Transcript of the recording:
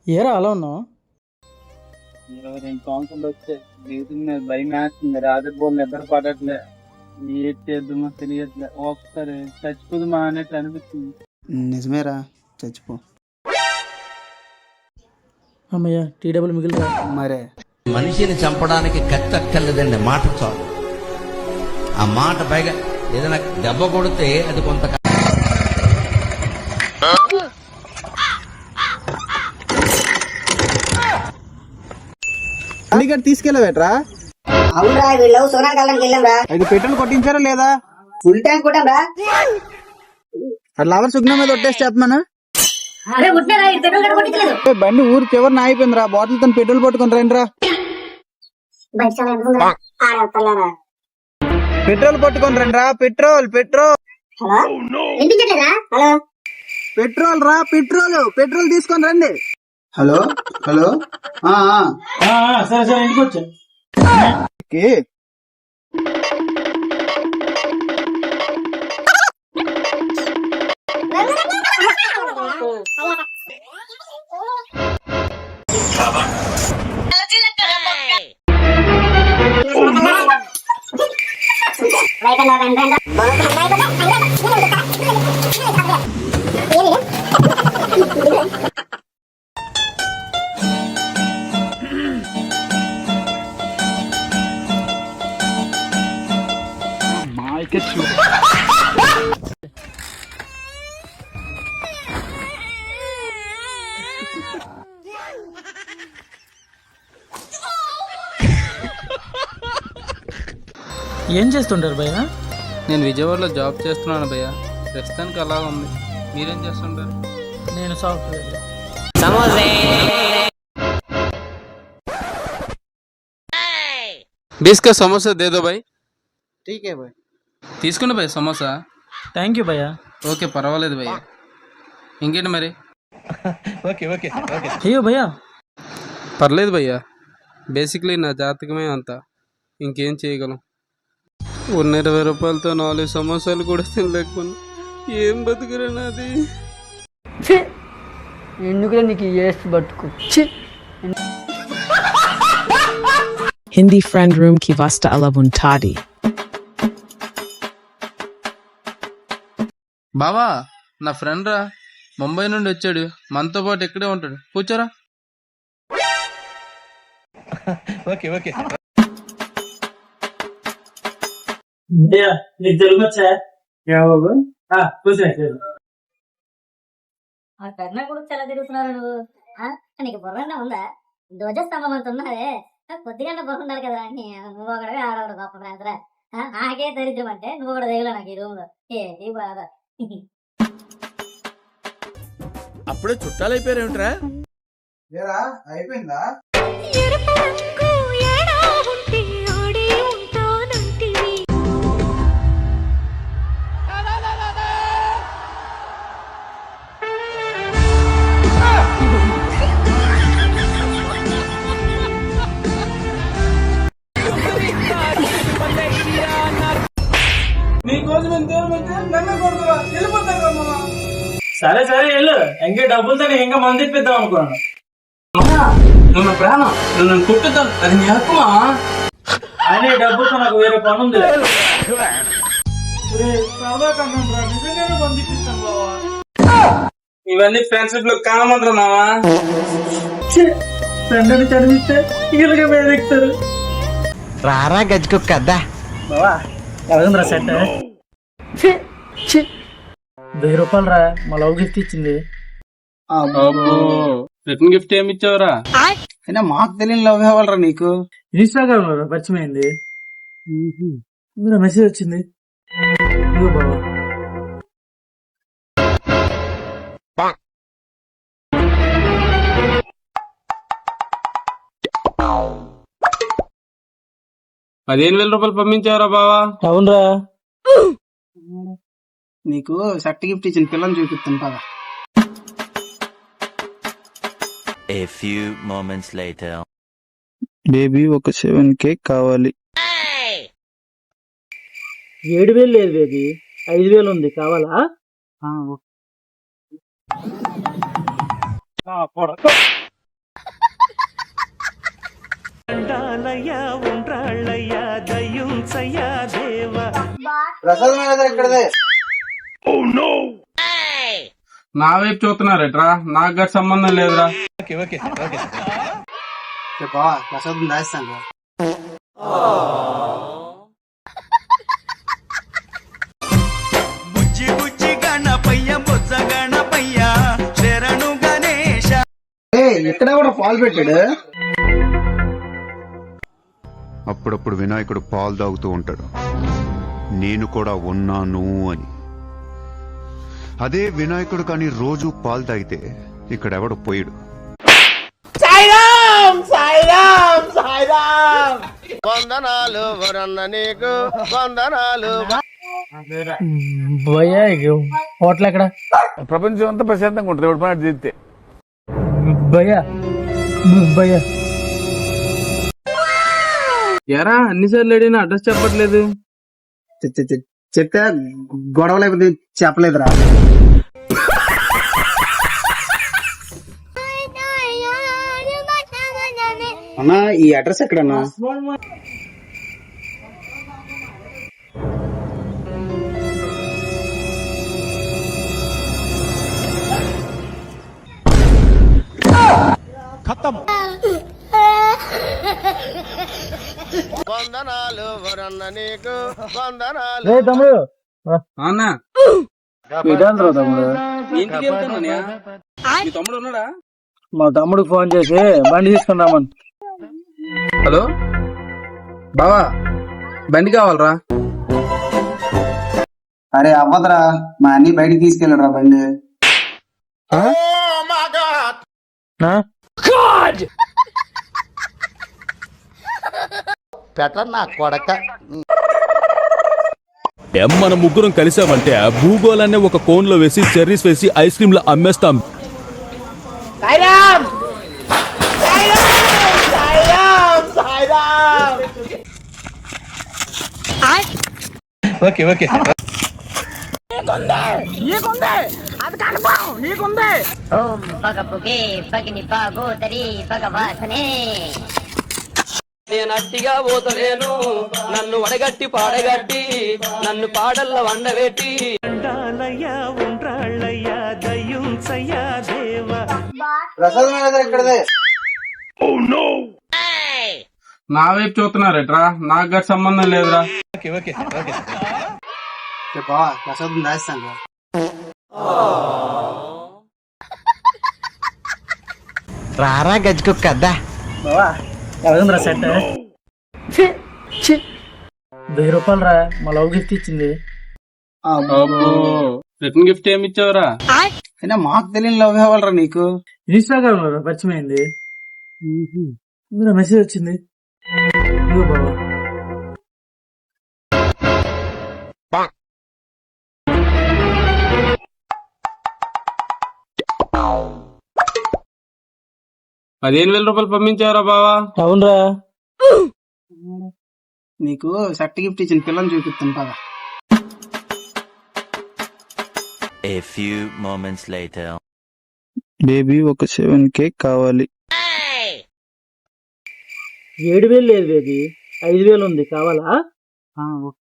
ఏరా అలా ఉన్నావు? 2 సంవత్సరాలు వచ్చాయి. జీవితం మీద భయం వేస్తుంది. రాత్రి పూట నిద్ర పడట్లే. ఏం చేద్దామో తెలియట్లే. ఒకసారి చచ్చిపోదామా అన్నట్టు అనిపిస్తుంది. నిజమేరా, చచ్చిపో. అమ్మయ్య టీ డబ్బులు మిగిలిరా. మరే మనిషిని చంపడానికి కత్తి అక్కర్లేదండి, మాట చాలు. ఆ మాట పైగా ఏదైనా దెబ్బ కొడితే అది కొంత తీసుకెళ్ళవేట్రా? అవునరా, వీళ్ళు సోనార్ కాలానికి వెళ్ళాంరా. అది పెట్రోల్ కొట్టించారా లేదా? ఫుల్ ట్యాంక్ కొట్టాంరా. అట్లా ఎవరు సుగ్నం మీద ఒట్టేసి చెప్పమను. అరే కొట్టారా, ఇది పెట్రోల్ కూడా కొట్టించలేదు. బండి ఊరు చివరిని ఆగిపోయిందిరా. బాటిల్ తను పెట్రోల్ పట్టుకుని రండిరా. పెట్రోల్ పట్టుకొని రండిరా. పెట్రోల్ పెట్రోల్ హలో వినిపించట్లేదా? హలో పెట్రోల్ రా, పెట్రోల్ పెట్రోల్ తీసుకొని రండి. హలో హలో సరే సరే ఇంటికి వచ్చా. ఏం చేస్తుంటారు భయ్య? నేను విజయవాడలో జాబ్ చేస్తున్నాను భయ్య. ప్రస్తుతానికి అలా ఉంది. మీరేం చేస్తుంటారు? నేను సాఫ్ట్వేర్. बीस का समोसा दे दो भाई. ठीक है भाई. తీసుకున్నా భయ్య సమోసా. థ్యాంక్ యూ భయ్య. ఓకే పర్వాలేదు భయ్య. ఇంకేంటి మరి? అయ్యో భయ్య, పర్లేదు భయ్య. బేసిక్లీ నా జాతకమే అంత. ఇంకేం చేయగలం? ఉన్న 20 రూపాయలతో 4 సమోసాలు కూడా తినలేకపోయినా ఏం బతుకురా నాది. ఎందుకులే నీకు ఏసి బతుకు. Hindi friend room ki vasta alavuntadi. బావా, నా ఫ్రెండ్ రా, ముంబై నుండి వచ్చాడు. మనతో పాటు ఇక్కడే ఉంటాడు. కూర్చోరా. నీకు తెలుగు వచ్చా? కూర్చో. ఆ కర్ణ కూడా చాలా తిరుగుతున్నారు నువ్వు. నీకు బుర్రంగా ఉందా? ధ్వజస్తంభం అంత ఉన్నదే. కొద్దిగంట బుర్ర ఉండాలి కదా. నువ్వు ఒకడే ఆడవాడు గొప్ప ఫ్రెండ్స్ రా. నాకే దరిద్రం అంటే నువ్వు కూడా దిగులే నాకు ఈ రూమ్ లో. ఏ బాధ. అప్పుడే చుట్టాలు అయిపోయారేమిట్రా? అయిపోయిందా? సరే సరే వెళ్ళు. ఇంకా డబ్బులతో ఇంకా మంది ఇప్పిద్దాం అనుకున్నాను. నువ్వు ప్రాణం, నువ్వు కుట్టుతాను. అది నీ హక్కుమా? అనే డబ్బుతో నాకు వేరే పని ఉంది. నిజంగానే మంది ఇప్పిస్తాను బావా. ఇవన్నీ ఫ్రెండ్షిప్ లో కామంటారు మావా. ఫ్రెండ్ అని చదివిస్తే ఇలాగే వేదెక్తారు. రారా గజ్జుకుక్క అద్దా. బావా ఎలాగుందిరా సెట్? 1000 రూపాయలు రా, మా లవ్ గిఫ్ట్ ఇచ్చింది. రిటర్న్ గిఫ్ట్ ఏమి ఇచ్చావురా? అయినా మాకు తెలియని లవ్ కావాలరా నీకు. ఇన్స్టాగ్రామ్ లో పరిచయం అయింది. మెసేజ్ వచ్చింది. ఇదిగో బావా. ₹15,000 పంపించావురా బావా. అవునరా. నీకు షర్ట్ గిఫ్ట్ ఇచ్చిన పిల్లని చూపిస్తాను పద. A few moments later. Baby ఒక 7K కావాలి. 7,000 లేదు బేబీ, 5,000 ఉంది. కావాలా? ప్రసాదం అనేది ఎక్కడదే? నా వైపు చూస్తున్నారేట్రా, నాకు గట్టి సంబంధం లేదురా. బావా ప్రసాదం దాస్తాను రా. ఇక్కడ కూడా పాలు పెట్టాడు. అప్పుడప్పుడు వినాయకుడు పాలు తాగుతూ ఉంటాడు, నేను కూడా ఉన్నాను అని. అదే వినాయకుడు కానీ రోజు పాలు తాగితే ఇక్కడెవడు పోయాడు. హోటల్ ఎక్కడ? ప్రపంచం అంతా ప్రశాంతంగా ఉంటుంది ఎవడు పని చేస్తే. భయ్యా భయ్యా ఎరా అన్నిసార్లు అడిగినా అడ్రస్ చెప్పట్లేదు. చెప్తే గొడవలు అయిపోతే చెప్పలేదురా. అన్నా ఈ అడ్రస్ ఎక్కడన్నా? తమ్ముడు అన్నా ఇదంతా తమ్ముడు, ఇంటికి వెళ్తానన్నయ్య. మీ తమ్ముడు ఉన్నాడా? మా తమ్ముడికి ఫోన్ చేసి బండి తీసుకుందామని. హలో బావా, బండి కావాలరా. అరే అవ్వదురా, మా అన్ని బయటికి తీసుకెళ్ళరా బండి. మన ముగ్గురం కలిసామంటే భూగోళాన్ని ఒక కోన్ లో వేసి చెర్రీస్ వేసి ఐస్ క్రీమ్ లో అమ్మేస్తాం. ఓకే ఓకే ఓం పగ పుగే పగిని పాగోదరి భగవాసనే. నేను అట్టిగా పోతలేను, నన్ను వడగట్టి పాడగట్టి నన్ను పాడల్ల వండబెట్టి. ప్రసాదం అనేది ఎక్కడదే? నా వైపు చూస్తున్నారేట్రా, నాకు గట్టి సంబంధం లేదురా. బావా ప్రసాదం దాస్తాను రా. రారా గజ్జుకుక్క అద్దా. బావా ఎవరింద్రా సెట్? 1000 రూపాయలు రా, మా లవ్ గిఫ్ట్ ఇచ్చింది. రిటర్న్ గిఫ్ట్ ఏమి ఇచ్చావురా? అయినా మాకు తెలియని లవ్ కావాలరా నీకు? ఇన్స్టాగ్రామ్ లో పరిచయం అయింది, మెసేజ్ వచ్చింది. ఇదిగో బావా. ₹15,000 పంపించావురా బావా. అవునరా, నీకు షర్ట్ గిఫ్ట్ ఇచ్చిన పిల్లని చూపిస్తాను పద. A few moments later. Baby ఒక 7K కావాలి. 7,000 లేదు బేబీ, 5,000 ఉంది, కావాలా? ఓకే.